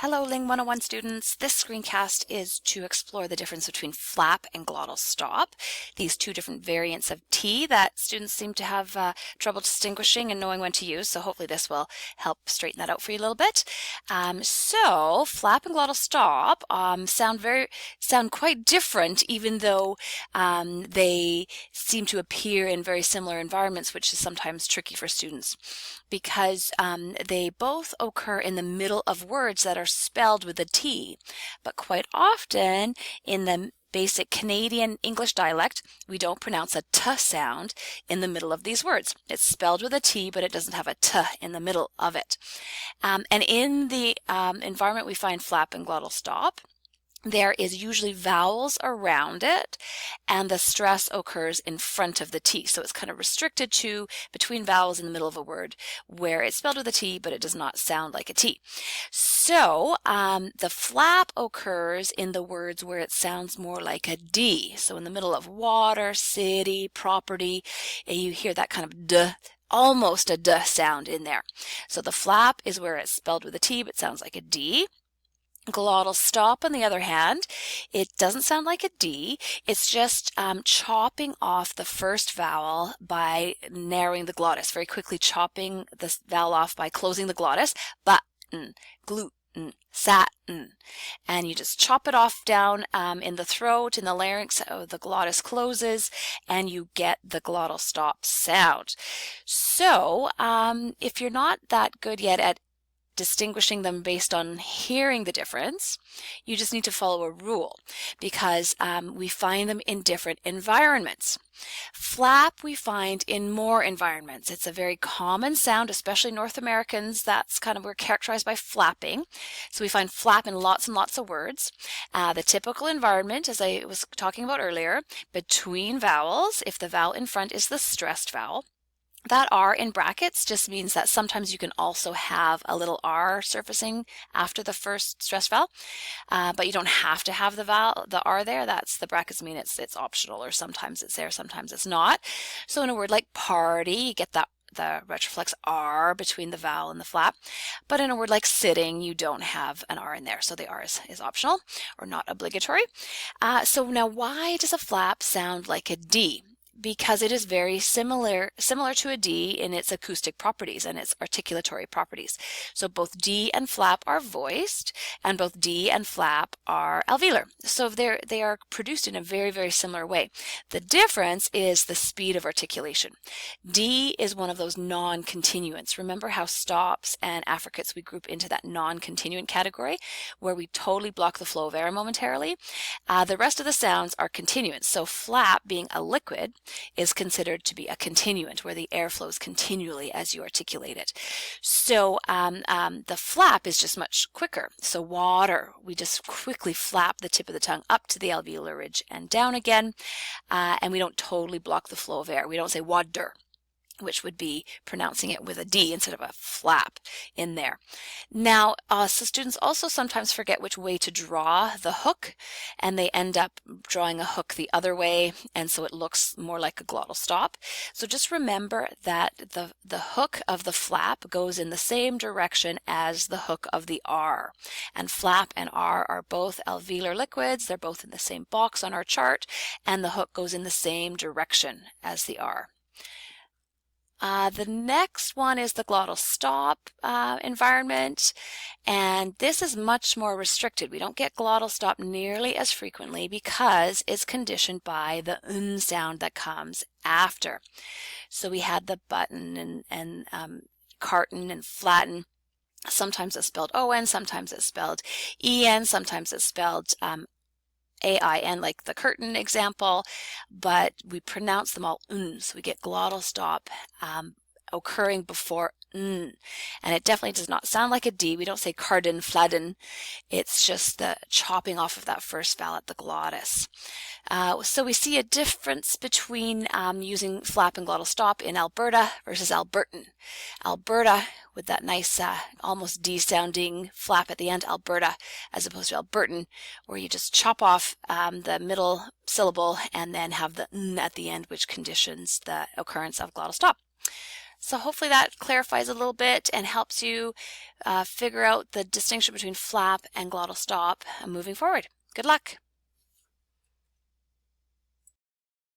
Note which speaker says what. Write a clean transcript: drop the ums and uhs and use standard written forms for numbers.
Speaker 1: Hello, Ling 101 students. This screencast is to explore the difference between flap and glottal stop, these two different variants of T that students seem to have trouble distinguishing and knowing when to use, so hopefully this will help straighten that out for you a little bit. So flap and glottal stop sound quite different, even though they seem to appear in very similar environments, which is sometimes tricky for students because they both occur in the middle of words that are spelled with a T, but quite often in the basic Canadian English dialect, we don't pronounce a T sound in the middle of these words. It's spelled with a T, but it doesn't have a T in the middle of it. And in the environment we find flap and glottal stop, there is usually vowels around it, and the stress occurs in front of the T. So it's kind of restricted to between vowels in the middle of a word where it's spelled with a T, but it does not sound like a T. So the flap occurs in the words where it sounds more like a D. So in the middle of water, city, property, you hear that kind of D, almost a D sound in there. So the flap is where it's spelled with a T, but sounds like a D. Glottal stop, on the other hand, it doesn't sound like a D. It's just chopping off the first vowel by narrowing the glottis, very quickly chopping this vowel off by closing the glottis. Button, gluten, satin. And you just chop it off down in the throat, in the larynx, so the glottis closes, and you get the glottal stop sound. So if you're not that good yet at distinguishing them based on hearing the difference, you just need to follow a rule because we find them in different environments. Flap we find in more environments. It's a very common sound, especially North Americans. That's kind of we're characterized by flapping. So we find flap in lots and lots of words. The typical environment, as I was talking about earlier, between vowels, if the vowel in front is the stressed vowel. That R in brackets just means that sometimes you can also have a little R surfacing after the first stressed vowel, but you don't have to have the R there. That's the brackets mean it's optional, or sometimes it's there, sometimes it's not. So in a word like party, you get the retroflex R between the vowel and the flap, but in a word like sitting, you don't have an R in there, so the R is optional or not obligatory. So now, why does a flap sound like a D? Because it is very similar to a D in its acoustic properties and its articulatory properties. So both D and flap are voiced, and both D and flap are alveolar. So they are produced in a very, very similar way. The difference is the speed of articulation. D is one of those non-continuants. Remember how stops and affricates we group into that non-continuant category, where we totally block the flow of air momentarily? The rest of the sounds are continuants. So flap, being a liquid, is considered to be a continuant, where the air flows continually as you articulate it. So the flap is just much quicker. So water, we just quickly flap the tip of the tongue up to the alveolar ridge and down again, and we don't totally block the flow of air. We don't say water, which would be pronouncing it with a D instead of a flap in there. Now, so students also sometimes forget which way to draw the hook, and they end up drawing a hook the other way, and so it looks more like a glottal stop. So just remember that the hook of the flap goes in the same direction as the hook of the R. And flap and R are both alveolar liquids. They're both in the same box on our chart, and the hook goes in the same direction as the R. The next one is the glottal stop environment, and this is much more restricted. We don't get glottal stop nearly as frequently because it's conditioned by the n sound that comes after. So we had the button and carton and flatten. Sometimes it's spelled O-N, sometimes it's spelled E-N, sometimes it's spelled A-I-N, like the curtain example, but we pronounce them all so we get glottal stop occurring before n, and it definitely does not sound like a D. We don't say carden, fladden. It's just the chopping off of that first vowel at the glottis. So we see a difference between using flap and glottal stop in Alberta versus Albertan. Alberta, with that nice almost D sounding flap at the end, Alberta, as opposed to Albertan, where you just chop off the middle syllable and then have the n at the end, which conditions the occurrence of glottal stop. So hopefully that clarifies a little bit and helps you figure out the distinction between flap and glottal stop moving forward. Good luck.